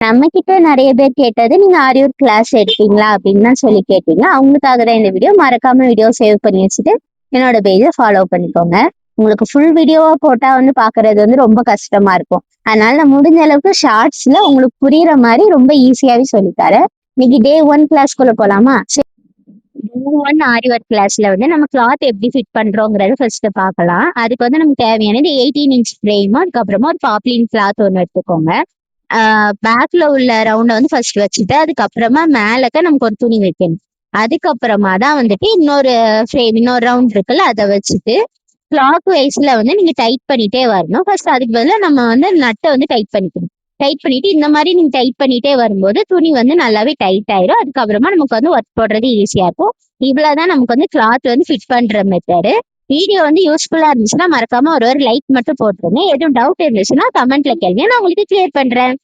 நம்ம கிட்ட நிறைய பேர் கேட்டது நீங்க ஆரியூர் கிளாஸ் எடுப்பீங்களா அப்படின்னு தான் சொல்லி கேட்டீங்க. அவங்களுக்காக தான் இந்த வீடியோ. மறக்காம வீடியோ சேவ் பண்ணி வச்சுட்டு என்னோட பேஜை ஃபாலோ பண்ணிக்கோங்க. உங்களுக்கு ஃபுல் வீடியோவா போட்டா பாக்குறது ரொம்ப கஷ்டமா இருக்கும். அதனால நான் முடிஞ்ச அளவுக்கு ஷார்ட்ஸ்ல உங்களுக்கு புரியுற மாதிரி ரொம்ப ஈஸியாவே சொல்லித்தரேன். இன்னைக்கு டே 1 கிளாஸ்க்குள்ள போலாமா? டே 1 ஆரி ஒர்க் கிளாஸ்ல நம்ம கிளாத் எப்படி ஃபிட் பண்றோங்கிறத ஃபர்ஸ்ட் பார்க்கலாம். அதுக்கு நமக்கு தேவையானது 18 இன்ச் ஃப்ரேம், அதுக்கப்புறமா ஒரு பாப்லின் கிளாத் ஒன்று எடுத்துக்கோங்க. பேக்ல உள்ள ரவுண்ட ஃபர்ஸ்ட் வச்சுட்டு அதுக்கப்புறமா மேலக்க நமக்கு ஒரு துணி வைக்கணும். அதுக்கப்புறமா தான் இன்னொரு ஃப்ரேம், இன்னொரு ரவுண்ட் இருக்குல்ல, அதை வச்சுட்டு கிளாக் வைஸ்ல நீங்க டைட் பண்ணிட்டே வரணும். ஃபர்ஸ்ட் அதுக்கு பதிலாக நம்ம நட்டை டைட் பண்ணிக்கணும். டைட் பண்ணிட்டு இந்த மாதிரி நீங்க டைட் பண்ணிட்டே வரும்போது துணி நல்லாவே டைட் ஆயிரும். அதுக்கப்புறமா நமக்கு ஒர்க் போடுறது ஈஸியா இருக்கும். இவ்வளவுதான் நமக்கு கிளாத் ஃபிட் பண்ற மெத்தடு. வீடியோ யூஸ்ஃபுல்லா இருந்துச்சுன்னா மறக்காம ஒரு லைக் மட்டும் போட்டுருங்க. எதுவும் டவுட் இருந்துச்சுன்னா கமெண்ட்ல கேளுங்க, நான் உங்களுக்கு கிளியர் பண்றேன்.